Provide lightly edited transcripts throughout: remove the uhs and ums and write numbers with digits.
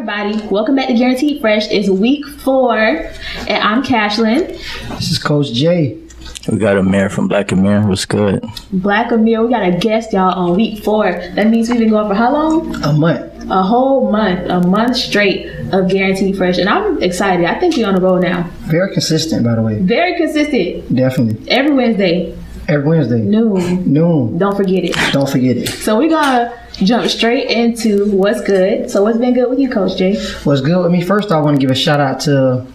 everybody, welcome back to Guaranteed Fresh. It's week 4, and I'm Cashlyn. This is Coach Jay. We got Amir from Black Amir. What's good? Black Amir, we got a guest, y'all, on week 4. That means we've been going for how long? A month. A whole month. A month straight of Guaranteed Fresh. And I'm excited. I think we're on the road now. Very consistent, by the way. Very consistent. Definitely. Every Wednesday. Every Wednesday. Noon. Don't forget it. Don't forget it. So we're going to jump straight into what's good. So what's been good with you, Coach Jay? What's good with me? First, I want to give a shout out to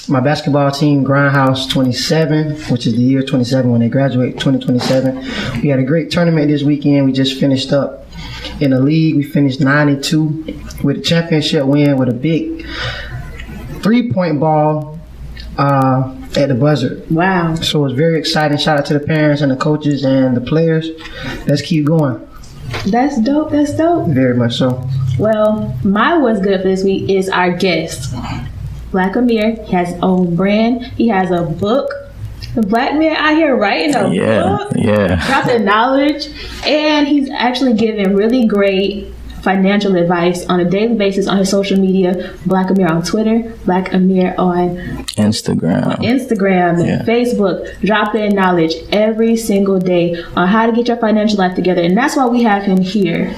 my basketball team, Grindhouse 27, which is the year 27 when they graduate, 2027. We had a great tournament this weekend. We just finished up in the league. We finished 9-2 with a championship win with a big 3-point ball at the buzzer. Wow. So it was very exciting. Shout out to the parents and the coaches and the players. Let's keep going. That's dope. That's dope. Very much so. Well, my what's good for this week is our guest, Black Amir. He has his own brand. He has a book. The Black man out here writing a book. Yeah. Dropping knowledge. And he's actually giving really great financial advice on a daily basis on his social media. Black Amir on Twitter, Black Amir on Instagram and Facebook, dropping knowledge every single day on how to get your financial life together. And that's why we have him here.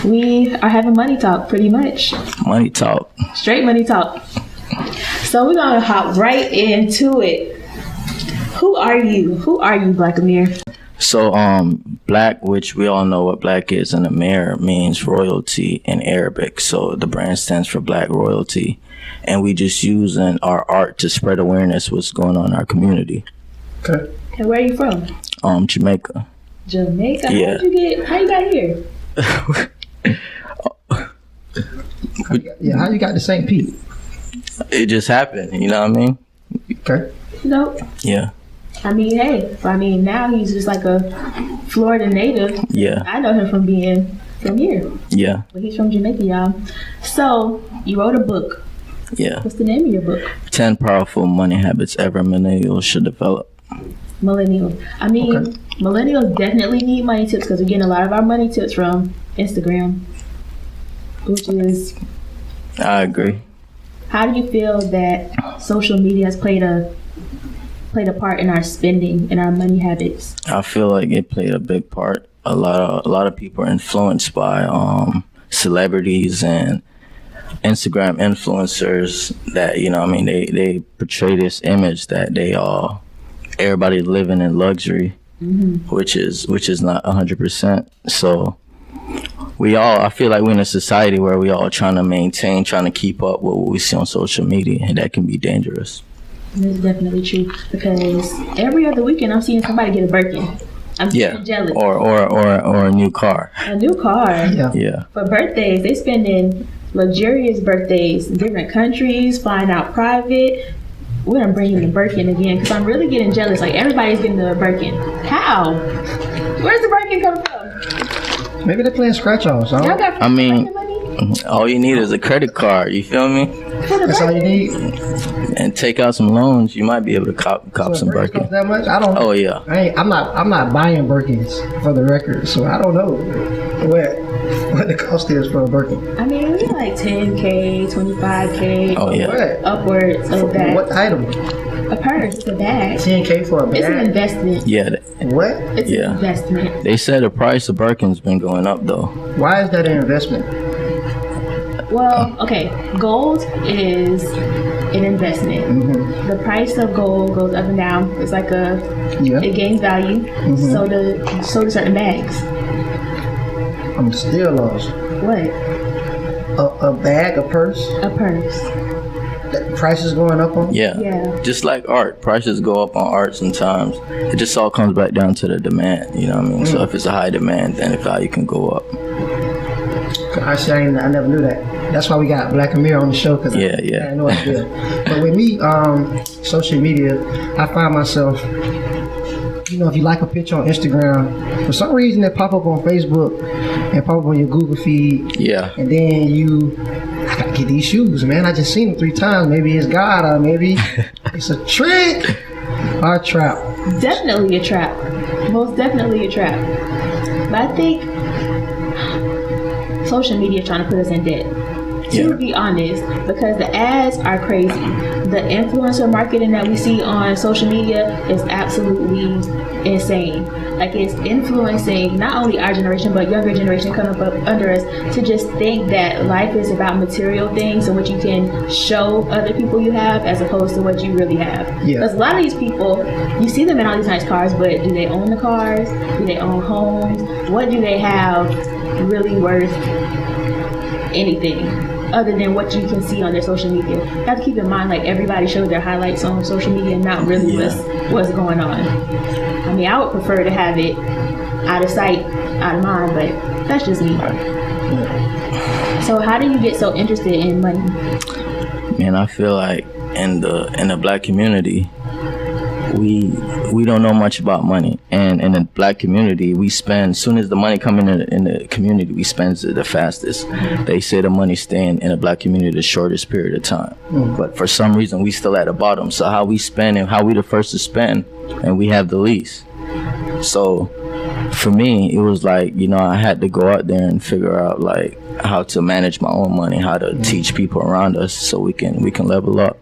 We are having money talk pretty much. Money talk. Straight money talk. So we're going to hop right into it. Who are you? Who are you, Black Amir? So, Black, which we all know what Black is, and Amir means royalty in Arabic. So the brand stands for Black Royalty. And we just using our art to spread awareness what's going on in our community. Okay. And where are you from? Jamaica. Jamaica? Yeah. How you got here? How you got to St. Pete? It just happened, you know what I mean? Okay. Nope. Yeah. I mean, now he's just like a Florida native. Yeah. I know him from being from here. Yeah. But he's from Jamaica, y'all. So, you wrote a book. Yeah. What's the name of your book? 10 powerful money habits every millennial should develop. Millennials. I mean, millennials definitely need money tips because we're getting a lot of our money tips from Instagram, which is... I agree. How do you feel that social media has played a part in our spending and our money habits? I feel like it played a big part. A lot of people are influenced by celebrities and Instagram influencers that, you know what I mean, they portray this image that everybody living in luxury, which is not 100%. So I feel like we're in a society where we all trying to keep up with what we see on social media, and that can be dangerous. That's definitely true, because every other weekend I'm seeing somebody get a Birkin. I'm jealous. Or a new car. A new car. Yeah. For birthdays, they spending luxurious birthdays in different countries, flying out private. We're gonna bring in the Birkin again because I'm really getting jealous. Like everybody's getting the Birkin. How? Where's the Birkin coming from? Maybe they're playing scratch offs. Y'all got Birkin money? All you need is a credit card. You feel me? That's all you need. And take out some loans. You might be able to cop some Birkin. That much? I don't know. Oh yeah. I'm not buying Birkins for the record, so I don't know what the cost is for a Birkin. I mean, we like 10K, 25K. Oh yeah. Upwards of that. What item? A purse, it's a bag. 10K for a bag? It's an investment. Yeah. What? It's an investment. They said the price of Birkin's been going up though. Why is that an investment? Well, okay, gold is an investment. The price of gold goes up and down. It's like it gains value. So do certain bags. I'm still lost. What? A bag, a purse? A purse. The price is going up on? Yeah. Just like art, prices go up on art sometimes. It just all comes back down to the demand. You know what I mean? So if it's a high demand, then the value can go up. I never knew that. That's why we got Black Amir on the show, because I had no idea. But with me, social media, I find myself, if you like a picture on Instagram, for some reason it pop up on Facebook and pop up on your Google feed. Yeah. And then I gotta get these shoes, man. I just seen them 3 times. Maybe it's God, or maybe it's a trick or a trap. Definitely a trap. Most definitely a trap. But I think social media is trying to put us in debt. to be honest, because the ads are crazy. The influencer marketing that we see on social media is absolutely insane. Like, it's influencing not only our generation, but younger generation coming up under us to just think that life is about material things and what you can show other people you have as opposed to what you really have. Because a lot of these people, you see them in all these nice cars, but do they own the cars? Do they own homes? What do they have really worth anything other than what you can see on their social media? You have to keep in mind, like, everybody shows their highlights on social media, not really what's going on. I mean, I would prefer to have it out of sight, out of mind, but that's just me. So how do you get so interested in money? Man, I feel like in the Black community, we don't know much about money, and in the Black community, we spend, as soon as the money come in the community, we spend it the fastest. They say the money staying in the Black community the shortest period of time, but for some reason we still at the bottom. So how we spend and how we the first to spend, and we have the least. So for me, it was like, you know, I had to go out there and figure out like how to manage my own money, how to teach people around us so we can level up.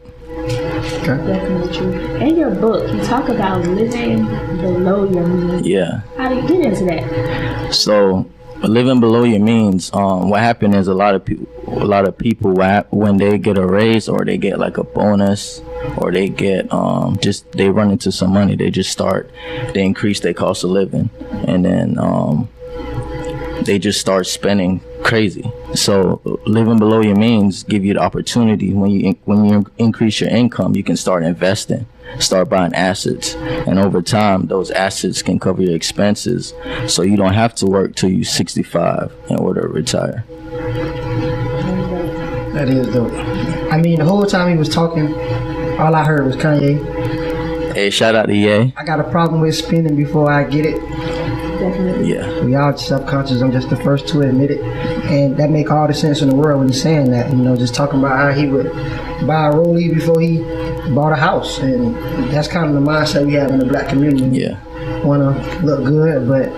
Definitely true. In your book, you talk about living below your means. Yeah. How do you get into that? So, living below your means. What happened is a lot of people when they get a raise or they get like a bonus or they get they run into some money, they increase their cost of living, and then they just start spending crazy. So living below your means give you the opportunity when you increase your income, you can start investing, start buying assets, and over time those assets can cover your expenses, so you don't have to work till you're 65 in order to retire. That is dope. I mean, the whole time he was talking, all I heard was Kanye. Hey, shout out to Ye. I got a problem with spending before I get it. Definitely. Yeah. We all subconscious. I'm just the first to admit it, and that make all the sense in the world when he's saying that. You know, just talking about how he would buy a rollie before he bought a house, and that's kind of the mindset we have in the Black community. Yeah. Wanna look good, but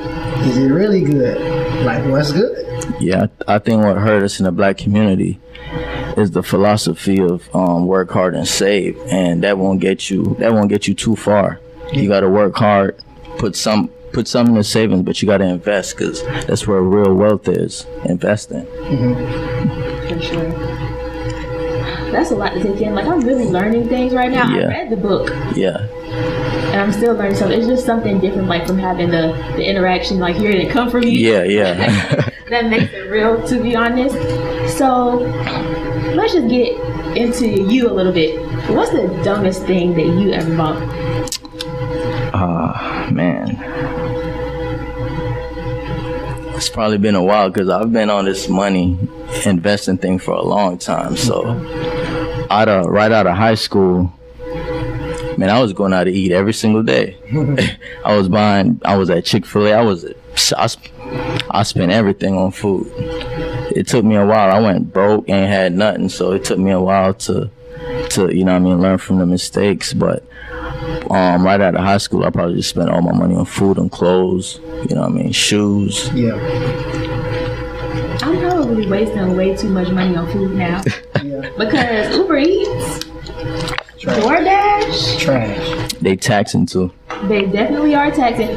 is it really good? Like, what's good? Yeah, I think what hurt us in the Black community is the philosophy of work hard and save, and that won't get you too far. Yeah. You got to work hard, put some in the savings, but you got to invest, because that's where real wealth is, investing. For sure. That's a lot to take in. Like, I'm really learning things right now. Yeah. I read the book. Yeah. And I'm still learning something. It's just something different, like from having the interaction, like hearing it come from you. Yeah. That makes it real, to be honest. So let's just get into you a little bit. What's the dumbest thing that you ever bought? Man. It's probably been a while, because I've been on this money investing thing for a long time. So right out of high school, man, I was going out to eat every single day. I was at Chick-fil-A. I spent everything on food. It took me a while. I went broke, ain't had nothing, so it took me a while to you know what I mean, learn from the mistakes. But right out of high school, I probably just spent all my money on food and clothes, you know what I mean, shoes. Yeah. I'm probably wasting way too much money on food now. Yeah. Because Uber Eats, DoorDash, Trash. They taxing too. They definitely are taxing.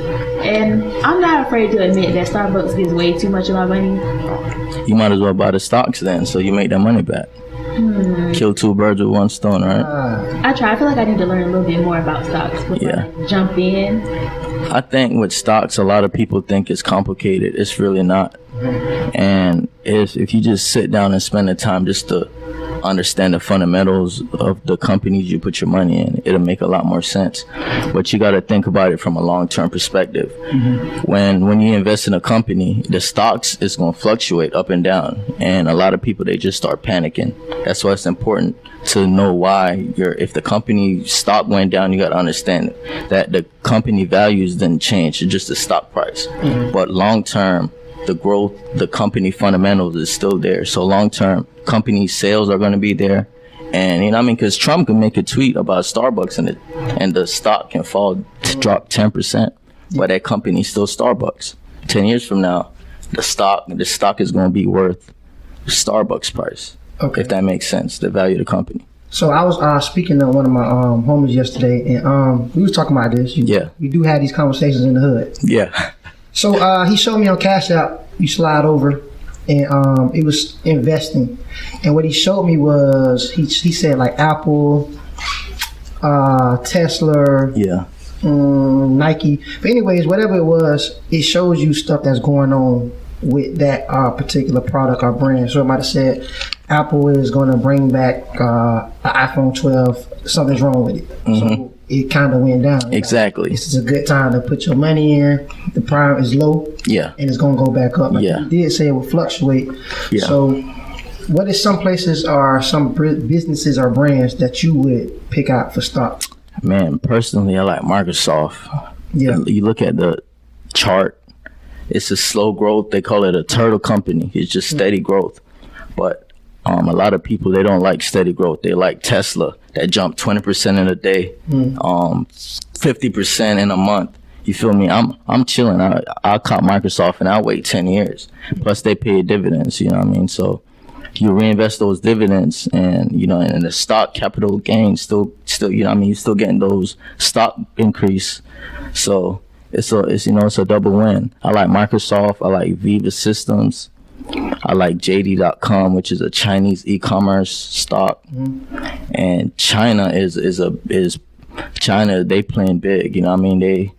And I'm not afraid to admit that Starbucks gives way too much of my money. You might as well buy the stocks then, so you make that money back. Kill two birds with one stone, right? I try. I feel like I need to learn a little bit more about stocks before I jump in. I think with stocks, a lot of people think it's complicated. It's really not. And if you just sit down and spend the time just to understand the fundamentals of the companies you put your money in, it'll make a lot more sense. But you got to think about it from a long-term perspective. When you invest in a company, the stocks is going to fluctuate up and down, and a lot of people, they just start panicking. That's why it's important to know why if the company stock went down, you got to understand that the company values didn't change, it's just the stock price. But long-term, the growth, the company fundamentals is still there. So long-term, company sales are going to be there. And, you know what I mean? Because Trump can make a tweet about Starbucks and the stock can drop 10%. But that company's still Starbucks. 10 years from now, the stock is going to be worth Starbucks price. Okay. If that makes sense, the value of the company. So I was speaking to one of my homies yesterday, and we was talking about this. We do have these conversations in the hood. Yeah. So he showed me on Cash App, you slide over, and it was investing. And what he showed me was, he said like Apple, Tesla, Nike. But anyways, whatever it was, it shows you stuff that's going on with that particular product or brand. So it might have said Apple is going to bring back an iPhone 12. Something's wrong with it. So it kind of went down. Exactly. This is a good time to put your money in. The prime is low. Yeah. And it's going to go back up. Like you did say it will fluctuate. Yeah. So what is some places or some businesses or brands that you would pick out for stock? Man, personally, I like Microsoft. Yeah. You look at the chart, it's a slow growth. They call it a turtle company. It's just steady growth. But a lot of people, they don't like steady growth. They like Tesla that jumped 20% in a day, 50% in a month. You feel me? I'm chilling. I'll cop Microsoft and I'll wait 10 years. Plus they pay dividends, you know what I mean? So you reinvest those dividends and, you know, and the stock capital gains still, you know what I mean? You're still getting those stock increase. So it's a double win. I like Microsoft. I like Viva Systems. I like JD.com, which is a Chinese e-commerce stock. And China is China. They playing big. You know what I mean?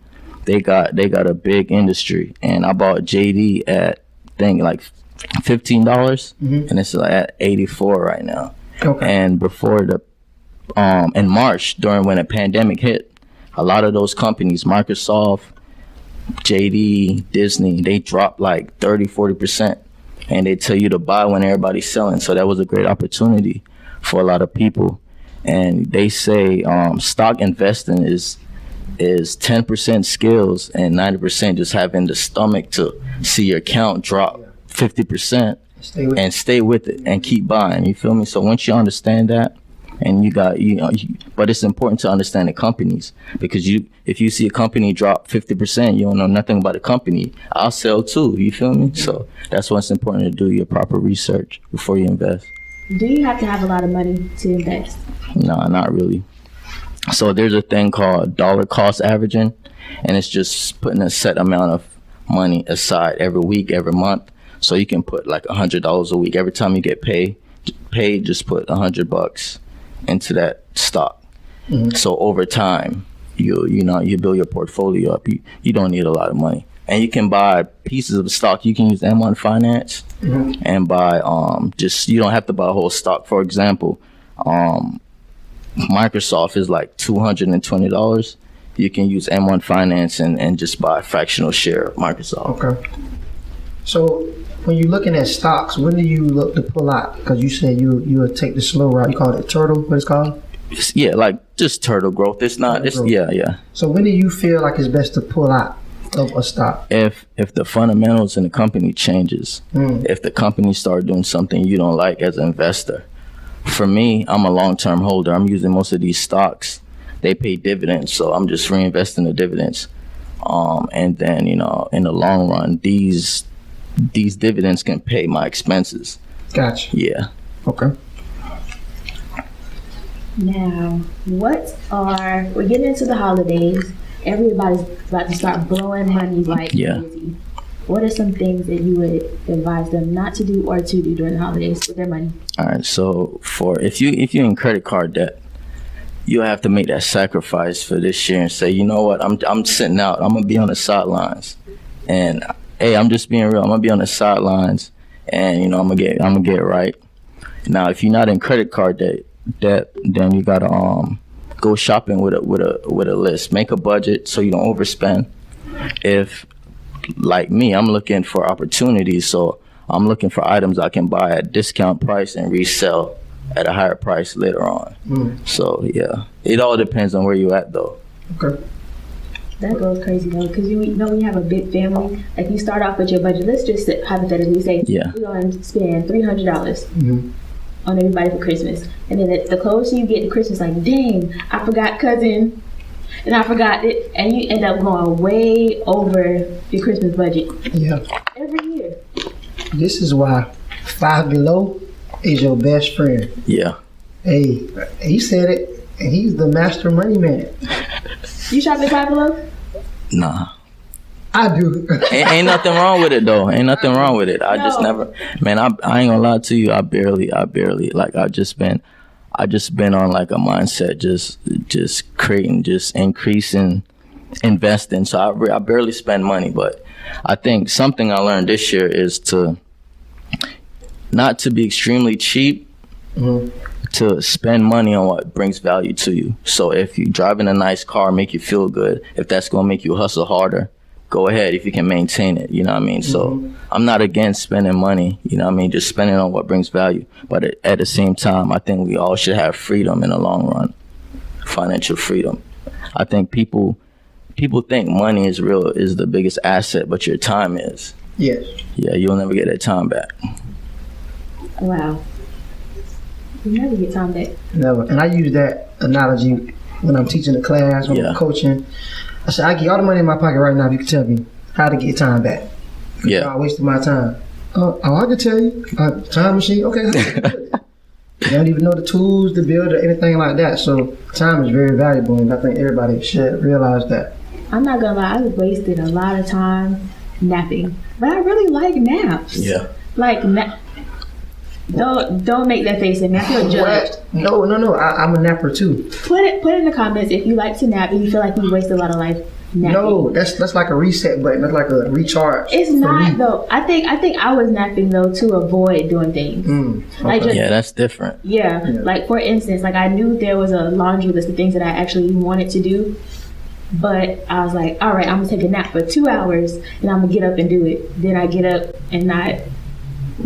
They got a big industry. And I bought JD at like $15, and it's like at 84 right now. Okay. And before in March, when the pandemic hit, a lot of those companies, Microsoft, JD, Disney, they dropped like 30-40%. And they tell you to buy when everybody's selling. So that was a great opportunity for a lot of people. And they say stock investing is 10% skills and 90% just having the stomach to see your account drop 50% and stay with it and keep buying. You feel me? So once you understand that, and but it's important to understand the companies, because if you see a company drop 50%, you don't know nothing about the company. I'll sell too. You feel me? So that's why it's important to do your proper research before you invest. Do you have to have a lot of money to invest? No, not really. So there's a thing called dollar cost averaging, and it's just putting a set amount of money aside every week, every month. So you can put like $100 a week. Every time you get paid, just put $100 into that stock. So over time, you build your portfolio up. You don't need a lot of money, and you can buy pieces of stock. You can use M1 Finance and buy you don't have to buy a whole stock. For example, Microsoft is like $220. You can use M1 Finance and just buy a fractional share of Microsoft. Okay. So when you're looking at stocks, when do you look to pull out? Because you said you would take the slow route. You call it turtle, what it's called? Yeah, like just turtle growth. It's not, yeah. So when do you feel like it's best to pull out of a stock? If the fundamentals in the company changes, if the company start doing something you don't like as an investor. For me, I'm a long-term holder. I'm using most of these stocks. They pay dividends, so I'm just reinvesting the dividends. And then, in the long run, these dividends can pay my expenses. Gotcha. Yeah. Okay. Now, we're getting into the holidays. Everybody's about to start blowing money like crazy. What are some things that you would advise them not to do or to do during the holidays with their money? All right. So if you're in credit card debt, you have to make that sacrifice for this year and say, you know what, I'm sitting out. I'm gonna be on the sidelines, and hey, I'm just being real. I'm gonna be on the sidelines, and I'm gonna get it right. Now, if you're not in credit card debt, then you gotta go shopping with a list. Make a budget so you don't overspend. If like me, I'm looking for opportunities, so I'm looking for items I can buy at discount price and resell at a higher price later on. So yeah, it all depends on where you're at though. Okay. That goes crazy though, because when you have a big family, like you start off with your budget. Let's just hypothetically say we're going to spend $300 on everybody for Christmas, and then the closer you get to Christmas, like dang, I forgot cousin, and I forgot it, and you end up going way over your Christmas budget. Yeah. Every year. This is why Five Below is your best friend. Yeah. Hey, he said it, and he's the master money man. You shop at Five Below? Nah. I do. Ain't nothing wrong with it though. Ain't nothing wrong with it. I just No. never, man. I ain't gonna lie to you. I barely. Like I just been on like a mindset, just creating, just increasing, investing. So I barely spend money, but I think something I learned this year is to not to be extremely cheap. To spend money on what brings value to you. So if you driving a nice car, make you feel good. If that's gonna make you hustle harder, go ahead if you can maintain it, you know what I mean? So I'm not against spending money, you know what I mean? Just spending on what brings value. But at the same time, I think we all should have freedom in the long run, financial freedom. I think people think money is the biggest asset, but your time is. Yes. Yeah, you'll never get that time back. Wow. You never get time back. Never. And I use that analogy when I'm teaching a class, when I'm coaching. I said, I get all the money in my pocket right now if you can tell me how to get time back. Yeah. I wasted my time. Oh, I can tell you. Time machine. Okay. You don't even know the tools to build or anything like that. So time is very valuable, and I think everybody should realize that. I'm not gonna lie, I wasted a lot of time napping, but I really like naps. Yeah. Like, don't make that face at me. I feel judged. No. I'm a napper too. Put it in the comments if you like to nap and you feel like you wasted a lot of life napping. No, that's like a reset button. That's like a recharge. It's not though. I think I was napping though to avoid doing things. Okay. Like just, Yeah, that's different. yeah. Like for instance, like I knew there was a laundry list of things that I actually wanted to do. But I was like, all right, I'm gonna take a nap for 2 hours and I'm gonna get up and do it. Then I get up and not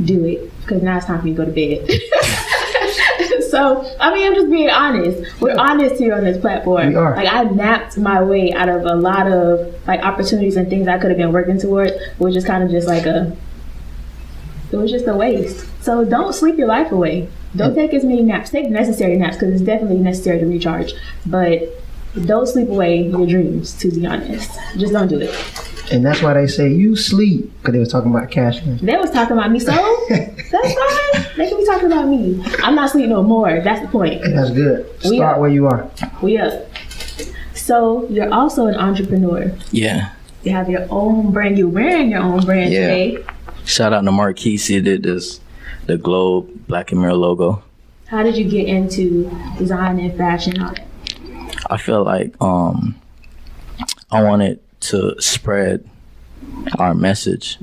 do it because now it's time for me to go to bed. So, I mean, I'm just being honest. We're honest here on this platform. We are. Like, I napped my way out of a lot of like opportunities and things I could have been working toward, which is kind of just like it was just a waste. So don't sleep your life away. Don't take as many naps. Take necessary naps because it's definitely necessary to recharge. But don't sleep away your dreams, to be honest. Just don't do it. And that's why they say you sleep, because they was talking about Cashman. They was talking about me, so that's fine. They can be talking about me. I'm not sleeping no more. That's the point. And that's good. We Start up. where you are. We up. So you're also an entrepreneur. Yeah. You have your own brand. You're wearing your own brand today. Shout out to Marquise. He did the Globe Black Amir logo. How did you get into design and fashion on it? I feel like I wanted to spread our message,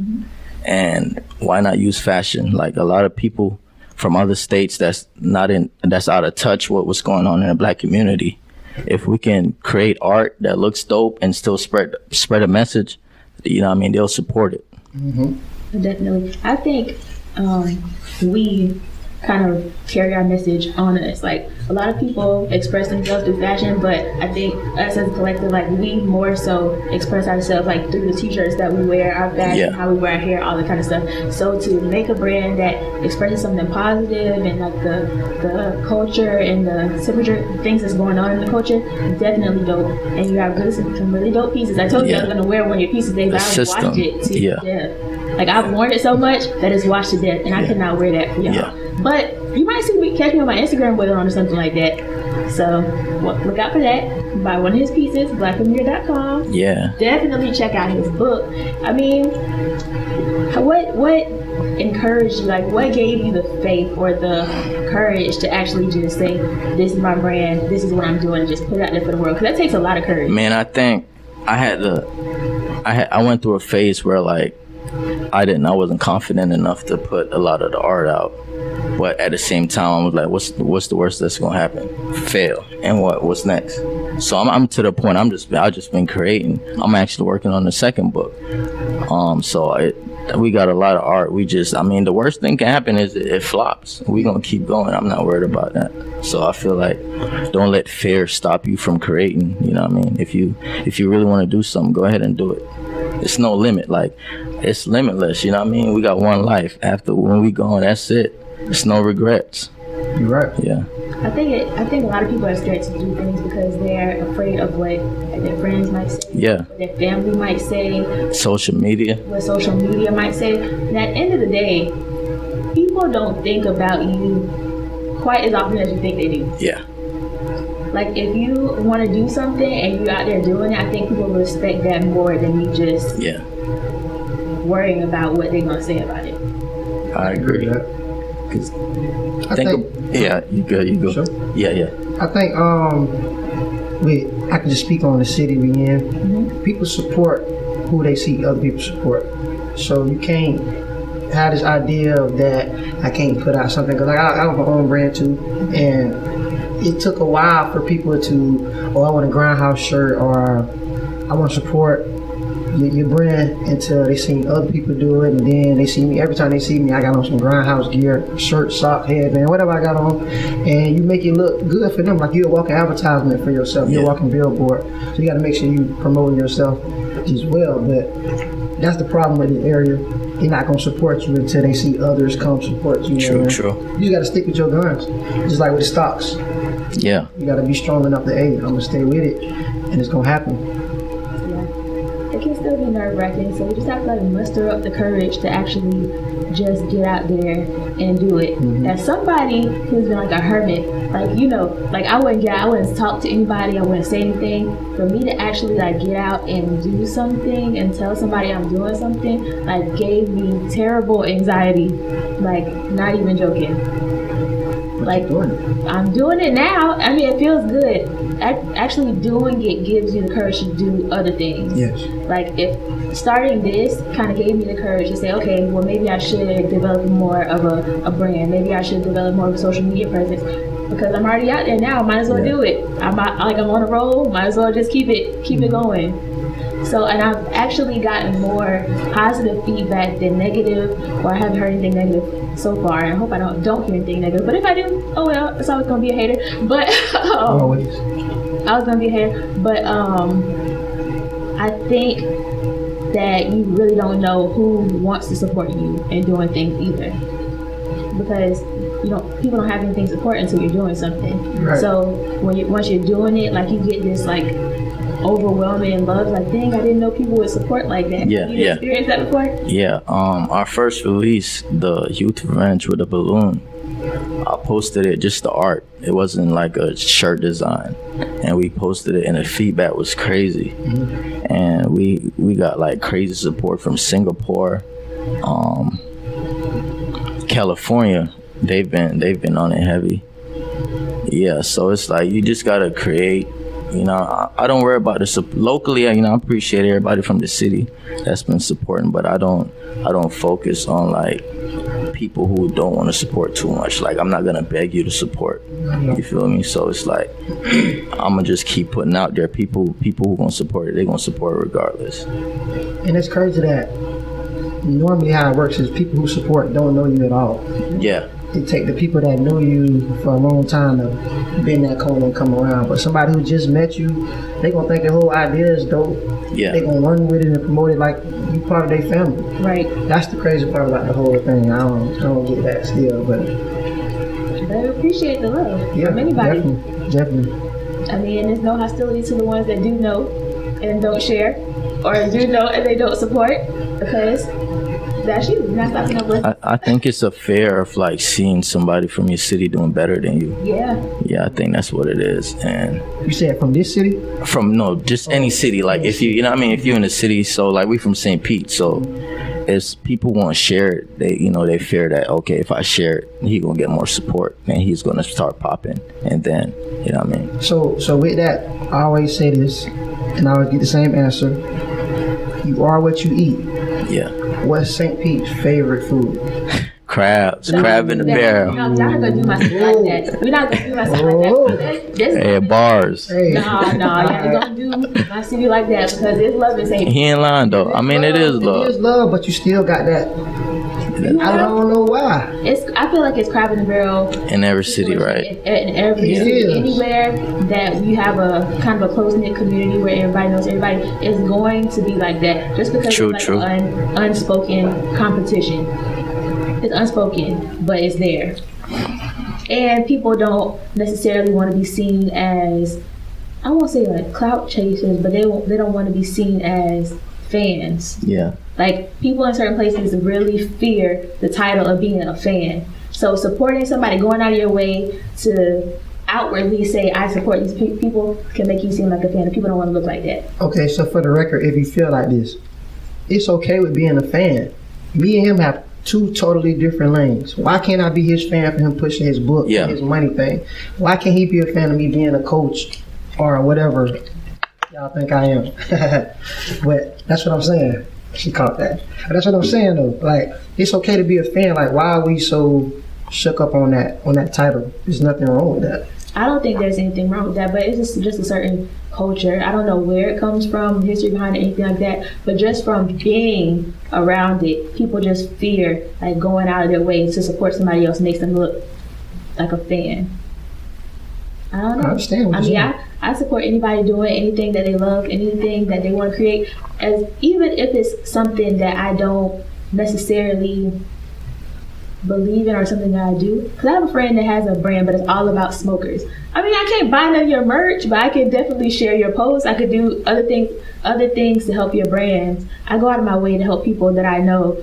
and why not use fashion? Like a lot of people from other states that's out of touch with what's going on in the Black community. If we can create art that looks dope and still spread a message, you know what I mean, they'll support it. Definitely. I think we kind of carry our message on us. Like a lot of people express themselves through fashion, but I think us as a collective, like we more so express ourselves like through the t-shirts that we wear, our fashion, how we wear our hair, all that kind of stuff. So to make a brand that expresses something positive and like the culture and the temperature things that's going on in the culture, definitely dope. And you have some really dope pieces. I told you I was gonna wear one of your pieces today, but I watched it to death. Like I've worn it so much that it's washed to death, and I could not wear that for y'all. But you might see me catch me on my Instagram with it on or something like that. So look out for that. Buy one of his pieces, blackamir.com. Yeah. Definitely check out his book. I mean, what encouraged you? Like, what gave you the faith or the courage to actually just say, "This is my brand. This is what I'm doing," and just put it out there for the world? Because that takes a lot of courage. Man, I think I went through a phase where like I wasn't confident enough to put a lot of the art out. But at the same time, I was like, what's the worst that's gonna happen? Fail. And what's next? So I'm to the point. I've just been creating. I'm actually working on the second book. We got a lot of art. The worst thing can happen is it flops. We gonna keep going. I'm not worried about that. So I feel like don't let fear stop you from creating. You know what I mean? If you really want to do something, go ahead and do it. It's no limit. Like it's limitless. You know what I mean? We got one life. After when we gone, that's it. It's no regrets. You're right. Yeah. I think a lot of people are scared to do things because they're afraid of what their friends might say. Yeah. What their family might say. Social media. What social media might say. And at the end of the day, people people don't think about you quite as often as you think they do. Yeah. Like, if you want to do something and you're out there doing it, I think people respect that more than you just worrying about what they're going to say about it. I agree. Cause I think you go. Sure. Yeah. I think I can just speak on the city we in. Mm-hmm. People support who they see other people support. So you can't have this idea of that I can't put out something, because I have my own brand too, and it took a while for people to, I want a Grindhouse shirt, or I want to support your brand, until they see other people do it, and then they see me. Every time they see me, I got on some Grindhouse gear, shirt, sock, headband, whatever I got on, and you make it look good for them, like you're a walking advertisement for yourself. You're a walking billboard. So you got to make sure you promoting yourself as well. But that's the problem with the area. They're not going to support you until they see others come support you. True. You got to stick with your guns, just like with the stocks. Yeah. You got to be strong enough to, hey, I'm going to stay with it, and it's going to happen. It can still be nerve-wracking, so we just have to muster up the courage to actually just get out there and do it. Mm-hmm. As somebody who's been a hermit, I wouldn't talk to anybody, I wouldn't say anything. For me to actually get out and do something and tell somebody I'm doing something, gave me terrible anxiety. Not even joking. I'm doing it now. I mean, it feels good. Actually doing it gives you the courage to do other things. Yes. If starting this kind of gave me the courage to say, okay, well, maybe I should develop more of a brand. Maybe I should develop more of a social media presence, because I'm already out there now. Might as well do it. I'm on a roll. Might as well just keep it going. So, and I've actually gotten more positive feedback than negative, or I haven't heard anything negative so far. And I hope I don't hear anything negative. But if I do, oh well, it's always gonna be a hater. But Always. I was gonna be a hater. But I think that you really don't know who wants to support you in doing things either, because people don't have anything to support until you're doing something. Right. So once you're doing it, you get this overwhelming love, dang, I didn't know people would support like that. You experienced that before? Yeah. Our first release, the Youth Revenge with a balloon, I posted it, just the art. It wasn't a shirt design, and we posted it, and the feedback was crazy. Mm-hmm. And we got crazy support from Singapore, California. They've been on it heavy. Yeah, so it's you just gotta create. I don't worry about locally. I appreciate everybody from the city that's been supporting, but I don't focus on people who don't want to support too much. I'm not gonna beg you to support. You feel me? So it's I'm gonna just keep putting out there. People who gonna support it, they gonna support it regardless. And it's crazy that normally how it works is people who support don't know you at all. Yeah. It take the people that know you for a long time to bend that corner and come around. But somebody who just met you, they gonna think the whole idea is dope. Yeah. They gonna run with it and promote it like you part of their family. Right. That's the crazy part about the whole thing. I don't get that still, but I appreciate the love from anybody. Definitely. I mean, there's no hostility to the ones that do know and don't share, or do know and they don't support, because that's you. You're not stopping no blessing. I think it's a fear of seeing somebody from your city doing better than you. Yeah. Yeah, I think that's what it is. And you said from this city? Just any city. If you, if you're in the city, so we from St. Pete, so as people won't share it, they fear that, okay, if I share it, he gonna get more support and he's gonna start popping, and then So with that, I always say this, and I always get the same answer. You are what you eat. Yeah. What's St. Pete's favorite food? Crab in the barrel. No, I'm not gonna do myself like that. We're not gonna do myself like that. Hey, bars. Hey. No, you're gonna do my city like that, because it's love and St. He ain't lying though. It is love. It is love, but you still got that. I don't know why. I feel like it's crab in the barrel in every city, right? In every city, anywhere that you have a kind of a close-knit community where everybody knows everybody, is going to be like that. Just because it's unspoken competition. It's unspoken, but it's there. And people don't necessarily want to be seen as, I won't say clout chasers, but they don't want to be seen as fans. Yeah. Like, people in certain places really fear the title of being a fan. So supporting somebody, going out of your way to outwardly say, I support these people, can make you seem like a fan, and people don't want to look like that. Okay, so for the record, if you feel like this, it's okay with being a fan. Me and him have two totally different lanes. Why can't I be his fan for him pushing his book, his money thing? Why can't he be a fan of me being a coach or whatever y'all think I am? But that's what I'm saying. She caught that. But that's what I'm saying though. Like, it's okay to be a fan. Like, why are we so shook up on that title? There's nothing wrong with that. I don't think there's anything wrong with that, but it's just a certain culture. I don't know where it comes from, history behind it, anything like that, but just from being around it, people just fear like going out of their way to support somebody else makes them look like a fan. I don't know. I understand what you're saying. I support anybody doing anything that they love, anything that they want to create, as even if it's something that I don't necessarily believe in or something that I do. Because I have a friend that has a brand, but it's all about smokers. I mean, I can't buy none of your merch, but I can definitely share your posts. I could do other things to help your brand. I go out of my way to help people that I know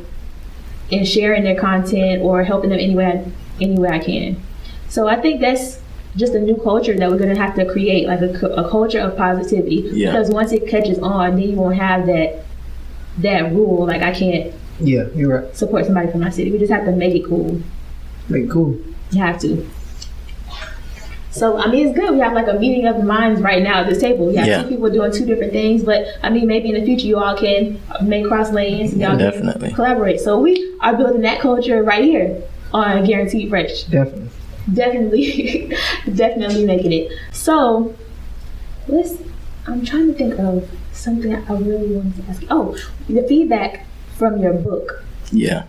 in sharing their content or helping them any way I can. So I think that's just a new culture that we're going to have to create, like a culture of positivity. Yeah. Because once it catches on, then you won't have that rule, like I can't you're right. support somebody from my city. We just have to make it cool. Make it cool. You have to. So, I mean, it's good. We have like a meeting of the minds right now at this table. We have two people doing two different things, but I mean, maybe in the future you all can make cross lanes and y'all can collaborate. So we are building that culture right here on Guaranteed Fresh. Definitely making it. So, I'm trying to think of something I really wanted to ask you. Oh, the feedback from your book. Yeah.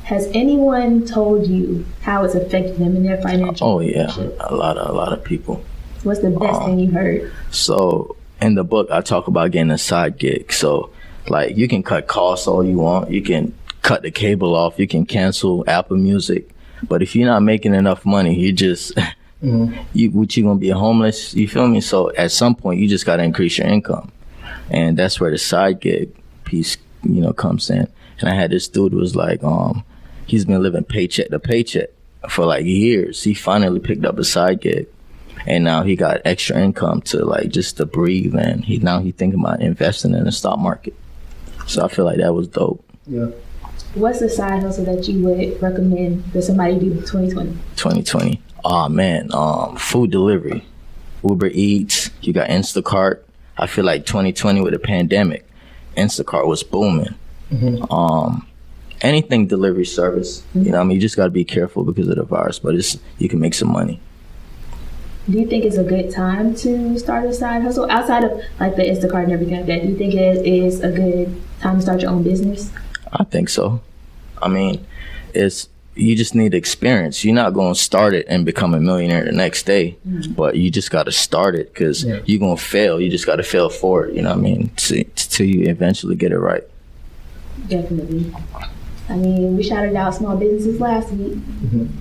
Has anyone told you how it's affected them in their financial? Oh yeah, a lot of people. What's the best thing you heard? So in the book, I talk about getting a side gig. So like, you can cut costs all you want. You can cut the cable off. You can cancel Apple Music. But if you're not making enough money, you just you gonna be homeless. You feel me? So at some point, you just gotta increase your income, and that's where the side gig piece, comes in. And I had this dude who was like, he's been living paycheck to paycheck for like years. He finally picked up a side gig, and now he got extra income to like just to breathe. And he thinking about investing in the stock market. So I feel like that was dope. Yeah. What's the side hustle that you would recommend that somebody do in 2020? 2020. Oh man, food delivery, Uber Eats. You got Instacart. I feel like 2020 with the pandemic, Instacart was booming. Anything delivery service, you just got to be careful because of the virus, but you can make some money. Do you think it's a good time to start a side hustle outside of like the Instacart and everything like that? Do you think it is a good time to start your own business? I think so. I mean, you just need experience. You're not going to start it and become a millionaire the next day, but you just got to start it because you're going to fail. You just got to fail forward, till you eventually get it right. Definitely. I mean, we shouted out small businesses last week,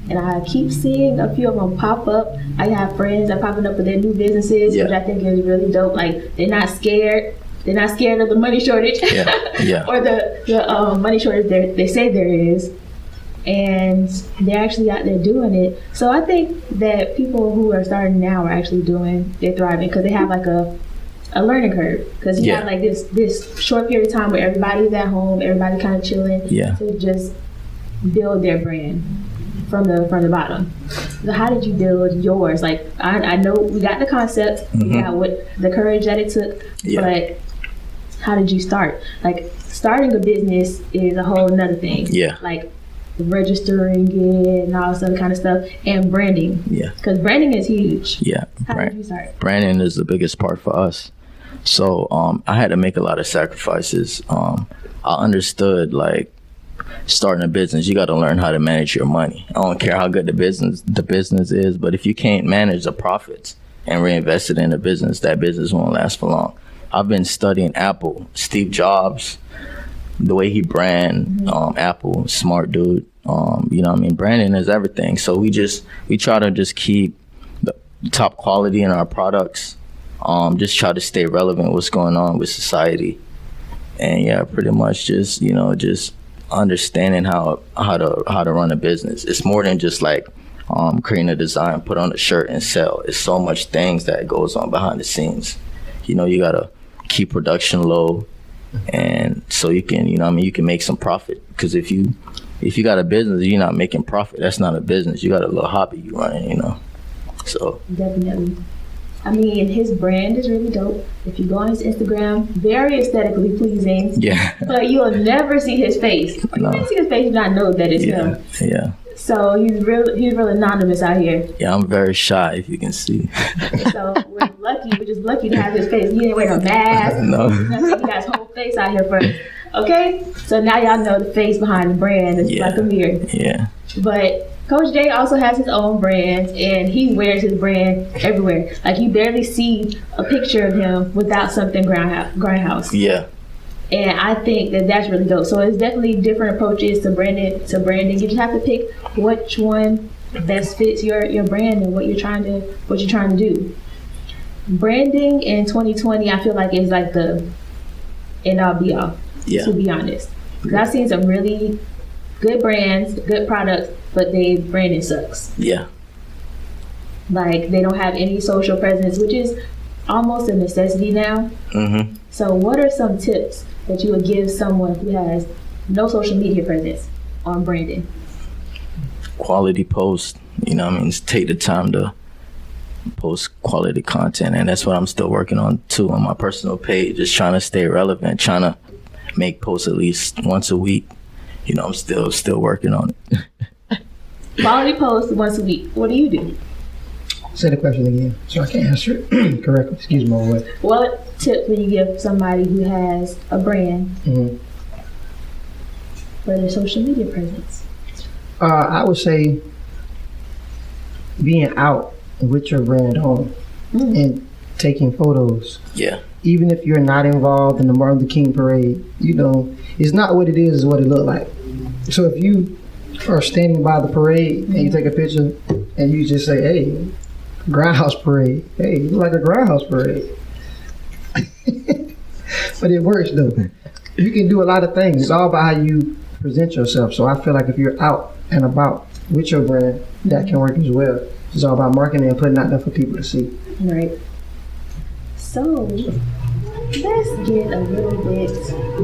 and I keep seeing a few of them pop up. I have friends that are popping up with their new businesses, which I think is really dope. Like, they're not scared. They're not scared of the money shortage or the money shortage they say there is. And they're actually out there doing it. So I think that people who are starting now are actually they're thriving because they have like a learning curve. Because you have like this short period of time where everybody's at home, everybody kind of chilling to just build their brand from the bottom. So how did you build yours? Like, I know we got the concept, we got the courage that it took, but how did you start? Like, starting a business is a whole nother thing. Like, registering it and all this other kind of stuff, and branding. Because branding is huge. How did you start? Branding is the biggest part for us. So I had to make a lot of sacrifices. I understood, like, starting a business, you got to learn how to manage your money. I don't care how good the business is, but if you can't manage the profits and reinvest it in the business, that business won't last for long. I've been studying Apple, Steve Jobs, the way he brand Apple, smart dude. Branding is everything. So we try to just keep the top quality in our products. Just try to stay relevant with what's going on with society. And yeah, pretty much just, you know, just understanding how to run a business. It's more than just like creating a design, put on a shirt and sell. It's so much things that goes on behind the scenes. You know, you gotta keep production low, and so you can, you know what I mean, you can make some profit. Because if you got a business, you're not making profit, that's not a business. You got a little hobby you running, you know. So definitely. I mean, his brand is really dope. If you go on his Instagram, very aesthetically pleasing. Yeah. But you'll never see his face. You can see his face and not know that it's him. Yeah. So he's real anonymous out here. Yeah, I'm very shy, if you can see. So we're just lucky to have his face. He didn't wear no mask. No. Nothing. He got his whole face out here first. Okay? So now y'all know the face behind the brand is Black Amir. Yeah. But Coach J also has his own brand, and he wears his brand everywhere. Like, you barely see a picture of him without something Grindhouse. Yeah. And I think that that's really dope. So it's definitely different approaches to branding. You just have to pick which one best fits your brand and what you're trying to do. Branding in 2020, I feel like is like the end all be all. Yeah. To be honest, because I've seen some really good brands, good products, but their branding sucks. Yeah. Like, they don't have any social presence, which is almost a necessity now. Mm-hmm. So what are some tips that you would give someone who has no social media presence on branding? Quality post, you know what I mean? Just take the time to post quality content, and that's what I'm still working on too on my personal page, just trying to stay relevant, trying to make posts at least once a week. You know, I'm still working on it. Quality posts once a week. What do you do? Say the question again, so I can answer it correctly. Excuse my way. What tips would you give somebody who has a brand for their social media presence? I would say being out with your brand on and taking photos. Yeah. Even if you're not involved in the Martin Luther King parade, you know, it's not what it is, it's what it look like. So if you are standing by the parade and you take a picture and you just say, hey, Grindhouse parade. Hey, you look like a Grindhouse parade. But it works though. You can do a lot of things. It's all about how you present yourself. So I feel like if you're out and about with your brand, that can work as well. It's all about marketing and putting out there for people to see. Right. So let's get a little bit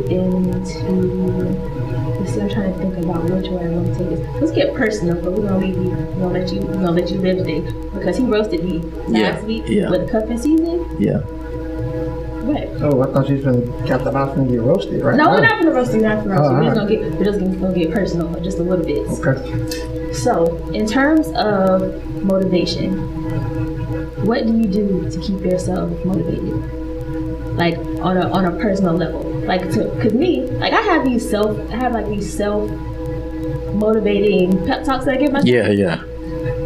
into. Let's see, I'm trying to think about which way I want to take this. Let's get personal, but we're gonna let you live today because he roasted me last week with the cuffing season. Yeah. What? Oh, I thought you was gonna cap the mouth and get roasted, right? No, we're not gonna roast you. We're just right. gonna get personal just a little bit. Okay. So, in terms of motivation, what do you do to keep yourself motivated? Like on a personal level, like cause me, like I have these self motivating pep talks that I give myself. Yeah.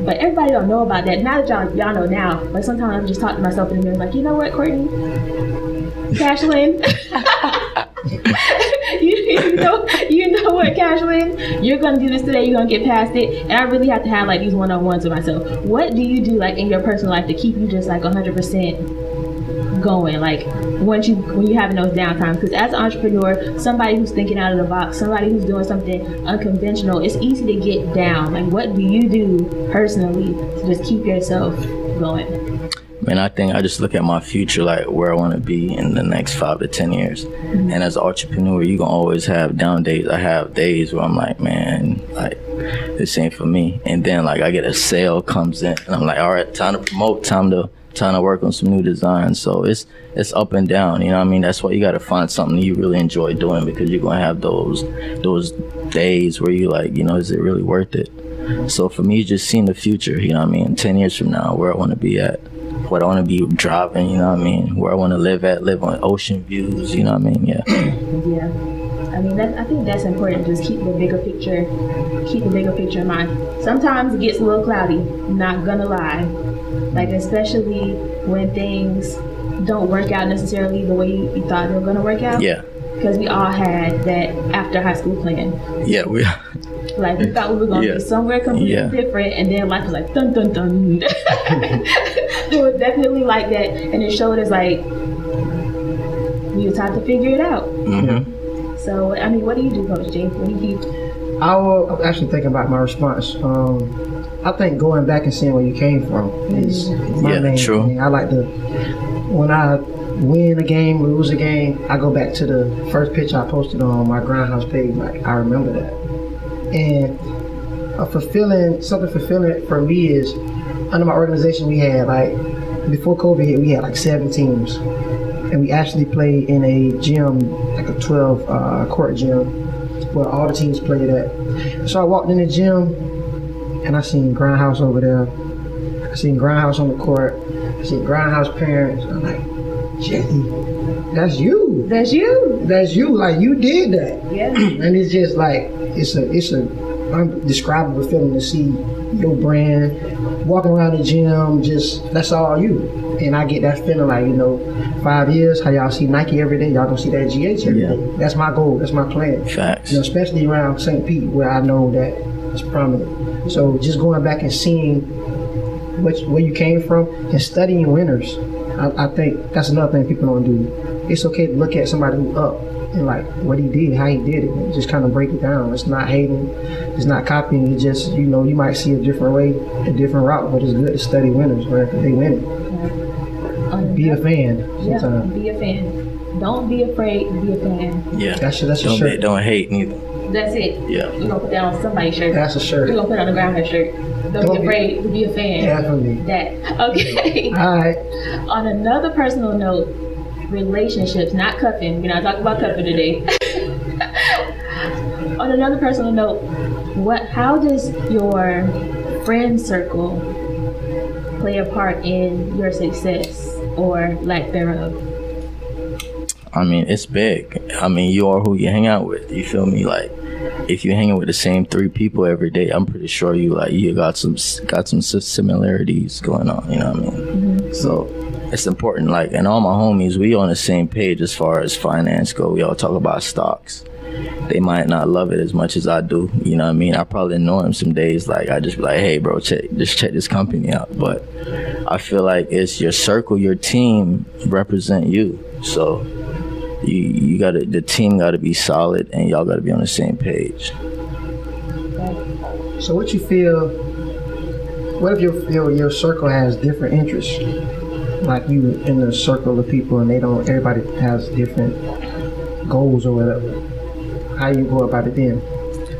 But everybody don't know about that. Now that y'all know now, like sometimes I just talk to myself in the mirror, like, you know what, Courtney, Cashlyn, you know what, Cashlyn, you're gonna do this today. You're gonna get past it. And I really have to have like these one-on-ones with myself. What do you do like in your personal life to keep you just like 100% going? Like when you having those downtimes? Because as an entrepreneur, somebody who's thinking out of the box, somebody who's doing something unconventional, it's easy to get down. Like, what do you do personally to just keep yourself going? Man, I think I just look at my future, like where I want to be in the next 5 to 10 years. Mm-hmm. And as an entrepreneur, you gonna always have down days. I have days where I'm like, man, like this ain't for me. And then like I get a sale comes in, and I'm like, all right, time to promote, time to work on some new designs. So it's up and down. You know what I mean? That's why you got to find something you really enjoy doing, because you're gonna have those days where you like, you know, is it really worth it? So for me, just seeing the future. You know what I mean? 10 years from now, where I want to be at. What I want to be driving, you know what I mean? Where I want to live on ocean views, you know what I mean? Yeah. Yeah. I mean, I think that's important. Just keep the bigger picture in mind. Sometimes it gets a little cloudy, not gonna lie. Like, especially when things don't work out necessarily the way you thought they were gonna work out. Yeah. Because we all had that after high school plan. Yeah, we thought we were going to be somewhere completely different, and then life was like, dun, dun, dun. It was definitely like that, and it showed us, like, we was taught to figure it out. Mm-hmm. So, I mean, what do you do, Coach J? What do you keep? I'm actually thinking about my response. I think going back and seeing where you came from is my main thing. I like to, when I win a game, lose a game, I go back to the first picture I posted on my Grindhouse page. Like, I remember that. And something fulfilling for me is, under my organization, we had like, before COVID hit, we had like 7 teams. And we actually played in a gym, like a 12 court gym, where all the teams played at. So I walked in the gym, and I seen Grindhouse over there. I seen Grindhouse on the court. I seen Grindhouse parents. I'm like, Jackie, that's you. That's you. That's you. Like, you did that. Yeah. And it's just like, it's a undescribable feeling to see your brand walking around the gym. Just, that's all you. And I get that feeling like, 5 years, how y'all see Nike every day, y'all gonna see that GH every day. That's my goal. That's my plan. Facts. Especially around St. Pete, where I know that it's prominent. So just going back and seeing where you came from and studying winners, I think that's another thing people don't do. It's okay to look at somebody who's up and like what he did, how he did it, and just kind of break it down. It's not hating, it's not copying. It's just, you might see a different way, a different route, but it's good to study winners wherever they win it. Be a fan. Sometimes. Yeah, be a fan. Don't be afraid to be a fan. Yeah. That's a shirt. Don't hate neither. That's it. Yeah. You're gonna put that on somebody's shirt. That's a shirt. You're gonna put it on the Groundhouse shirt. Don't be afraid to be a fan. Definitely. That. Okay. All right. On another personal note, relationships, not cuffing. We're not talking about cuffing today. On another personal note, how does your friend circle play a part in your success or lack thereof? I mean, it's big. I mean, you are who you hang out with. You feel me? Like, if you're hanging with the same 3 people every day, I'm pretty sure you got some similarities going on. You know what I mean? Mm-hmm. So it's important. Like, and all my homies, we on the same page as far as finance go. We all talk about stocks. They might not love it as much as I do. You know what I mean? I probably annoy them some days. Like, I just be like, hey, bro, check this company out. But I feel like it's your circle, your team represent you. So the team gotta be solid, and y'all gotta be on the same page. So what you feel, what if your circle has different interests? Like, you in a circle of people and everybody has different goals or whatever. How you go about it then?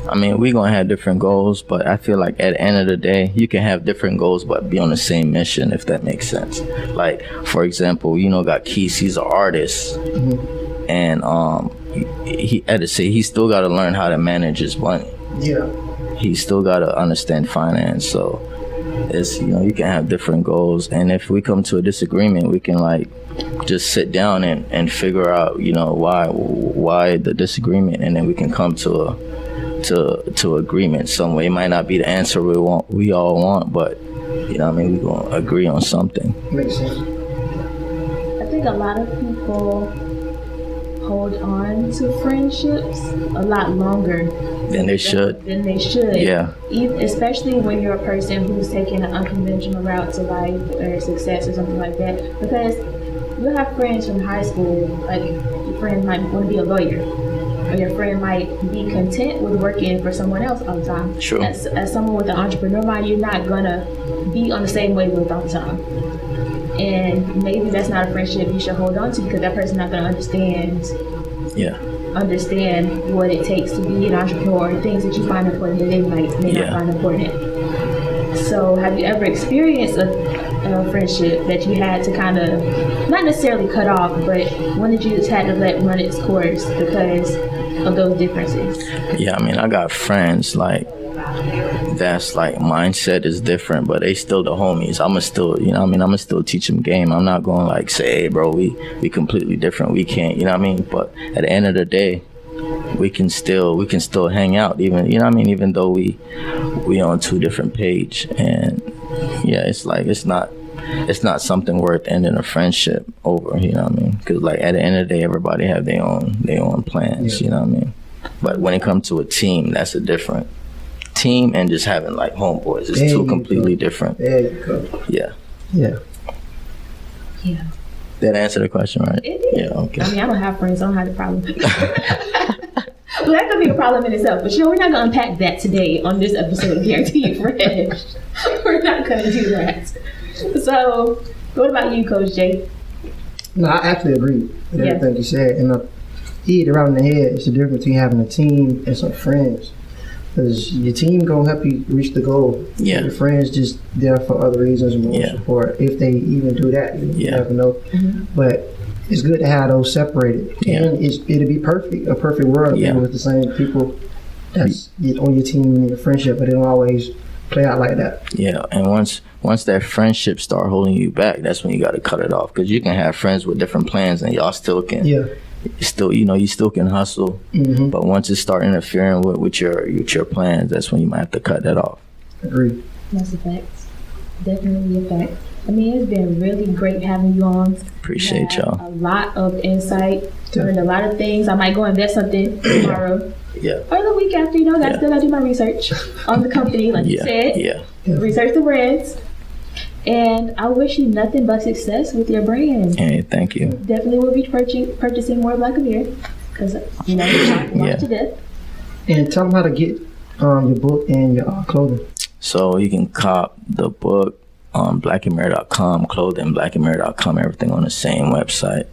I mean, we gonna have different goals, but I feel like at the end of the day, you can have different goals but be on the same mission, if that makes sense. Like, for example, got Keith, he's an artist. Mm-hmm. And he still got to learn how to manage his money. Yeah. He still got to understand finance. So it's, you can have different goals. And if we come to a disagreement, we can like just sit down and figure out, why the disagreement, and then we can come to agreement some way. It might not be the answer we all want, but we're gonna agree on something. Makes sense. I think a lot of people hold on to friendships a lot longer than they should. Yeah. Especially when you're a person who's taking an unconventional route to life or success or something like that. Because you'll have friends from high school, like your friend might want to be a lawyer, or your friend might be content with working for someone else all the time. Sure. As someone with an entrepreneur mind, you're not gonna be on the same wavelength all the time. And maybe that's not a friendship you should hold on to, because that person's not going to understand what it takes to be an entrepreneur, things that you find important that they may not find important. So have you ever experienced a friendship that you had to kind of, not necessarily cut off, but one that you just had to let run its course because of those differences? Yeah, I got friends like that's like mindset is different, but they still the homies. I'ma still, I'ma still teach them game. I'm not going like say, hey bro, we completely different. We can't, But at the end of the day, we can still hang out, even, even though we on 2 different page. And yeah, it's like it's not something worth ending a friendship over, Because like at the end of the day, everybody have their own plans, But when it comes to a team, that's a different team, and just having like homeboys is 2 completely different. There you go. Yeah. Yeah. That answer the question, right? It did. Yeah, okay. I mean, I don't have friends, so I don't have the problem. But that could be a problem in itself. But we're not going to unpack that today on this episode of Guaranteed Fresh. We're not going to do that. So, what about you, Coach Jay? No, I actually agree with everything you said. And he hit it right in the head. It's the difference between having a team and some friends. Because your team going to help you reach the goal. Yeah. Your friends just there for other reasons and more support. If they even do that, you never know. Mm-hmm. But it's good to have those separated. Yeah. And it'll be perfect, a perfect world with the same people that's on your team and your friendship, but it don't always play out like that. Yeah, and once that friendship start holding you back, that's when you got to cut it off. Because you can have friends with different plans and y'all still can. Yeah. You still can hustle. Mm-hmm. But once it start interfering with your plans, that's when you might have to cut that off. Agree. That's a fact. Definitely a fact. I mean, it's been really great having you on. Appreciate y'all. A lot of insight. Learned a lot of things. I might go invest something tomorrow. Yeah. Or the week after, I still gotta do my research on the company, like you said. Yeah. Research the brands. And I wish you nothing but success with your brand. Hey, thank you. Definitely will be purchasing more Black Amir because you want to death. And tell them how to get your book and your clothing. So you can cop the book on blackandmirror.com, clothing, blackandmirror.com, everything on the same website.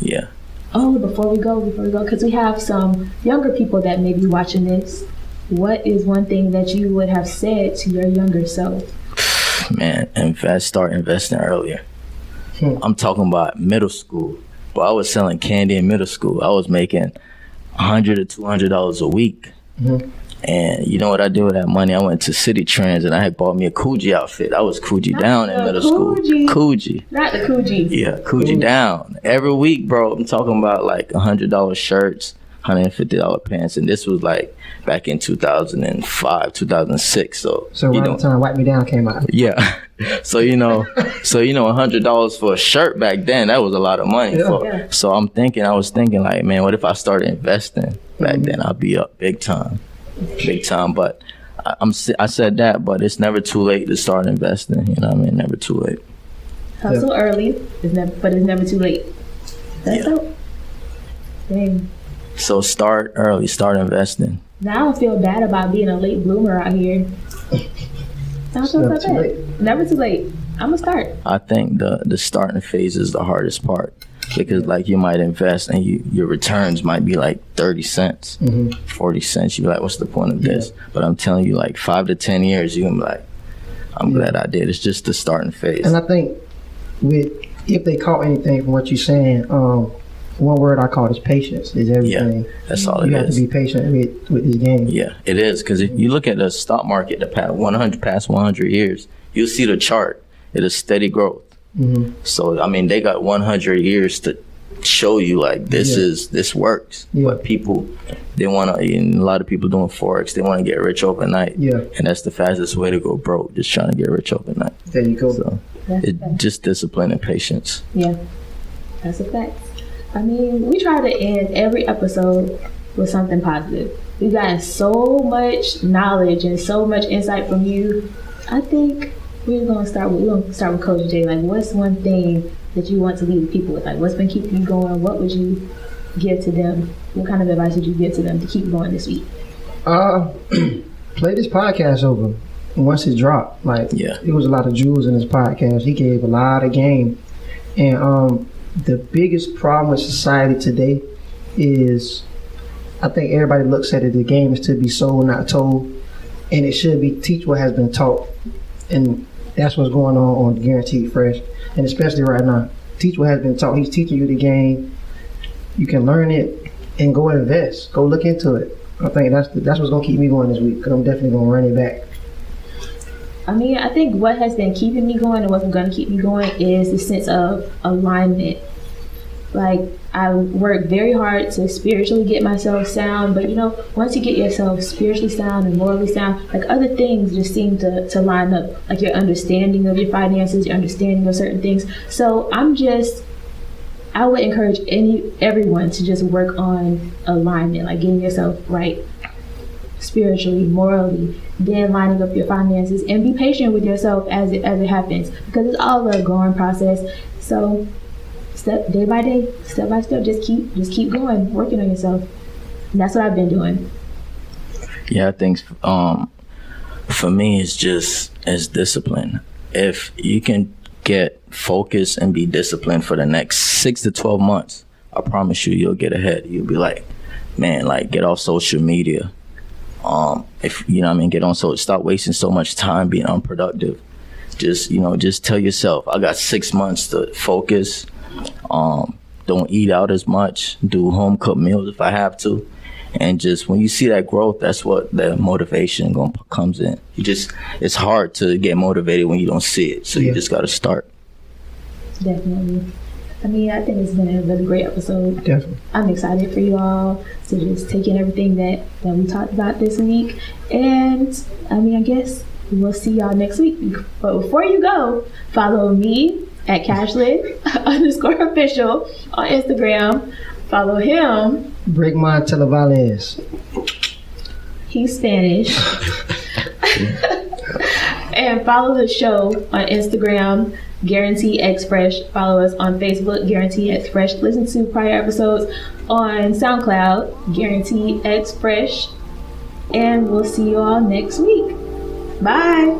Yeah. Oh, before we go, because we have some younger people that may be watching this, what is one thing that you would have said to your younger self? Man, start investing earlier. I'm talking about middle school. But I was selling candy in middle school. I was making $100 to $200 a week. Mm-hmm. And you know what I did with that money? I went to City Trends and I had bought me a Coogee outfit. I was Coogee down in middle school. Coogee. Not the Coogee. Yeah, Coogee down. Every week, bro, I'm talking about like $100 shirts, $150 pants. And this was like back in 2005, 2006. So around the time Wipe Me Down came out. Yeah. So $100 for a shirt back then, that was a lot of money. Yeah. So I was thinking like, man, what if I started investing back then? I'll be up big time. But I said that, but it's never too late to start investing. You know what I mean? Never too late. Hustle early, but it's never too late. That's dope. Dang. So start early, start investing. Now I don't feel bad about being a late bloomer out here. I don't feel so bad. Never too late. I'm gonna start. I think the starting phase is the hardest part. Because like you might invest and your returns might be like 30 cents, 40 cents. You're like, what's the point of this? But I'm telling you, like 5 to 10 years, you're going to be like, I'm glad I did. It's just the starting phase. And I think if they caught anything from what you're saying, one word I call is patience is everything. Yeah, that's all it is. You have to be patient with this game. Yeah, it is. Because if you look at the stock market the past 100 years, you'll see the chart. It is steady growth. Mm-hmm. So I mean, they got 100 years to show you like this works. Yeah. But people, they want to. A lot of people doing forex. They want to get rich overnight. Yeah, and that's the fastest way to go broke. Just trying to get rich overnight. There you go. So it's just discipline and patience. Yeah, that's a fact. I mean, we try to end every episode with something positive. We've gotten so much knowledge and so much insight from you. I think we're gonna start with Coach Jay. Like, what's one thing that you want to leave people with? Like, what's been keeping you going? What would you give to them? What kind of advice would you give to them to keep going this week? Play this podcast over once it dropped. Like, it was a lot of jewels in this podcast. He gave a lot of game, and the biggest problem with society today is, I think everybody looks at it. The game is to be sold, not told, and it should be teach what has been taught. And that's what's going on Guaranteed Fresh, and especially right now. Teach what has been taught. He's teaching you the game. You can learn it and go invest. Go look into it. I think that's what's gonna keep me going this week, because I'm definitely gonna run it back. I mean, I think what has been keeping me going and what's gonna keep me going is the sense of alignment. Like, I work very hard to spiritually get myself sound, but once you get yourself spiritually sound and morally sound, like, other things just seem to line up, like your understanding of your finances, your understanding of certain things. So I would encourage everyone to just work on alignment, like getting yourself right spiritually, morally, then lining up your finances, and be patient with yourself as it happens, because it's all a growing process. So step day by day, step by step. Just keep going, working on yourself. And that's what I've been doing. Yeah, I think for me, it's discipline. If you can get focused and be disciplined for the next 6 to 12 months, I promise you'll get ahead. You'll be like, man, like, get off social media. If you know what I mean, stop wasting so much time being unproductive. Just tell yourself, I got 6 months to focus. Don't eat out as much. Do home cooked meals if I have to. And just when you see that growth, that's what the motivation comes in. It's hard to get motivated when you don't see it. So you just got to start. Definitely. I mean, I think it's been a really great episode. Definitely. I'm excited for you all to just take in everything that we talked about this week. And I mean, I guess we'll see y'all next week. But before you go, follow me at Cashlin_official on Instagram. Follow him. Brickman Televales. He's Spanish. And follow the show on Instagram, GuaranteedxFresh. Follow us on Facebook, GuaranteedxFresh. Listen to prior episodes on SoundCloud, GuaranteedxFresh. And we'll see you all next week. Bye.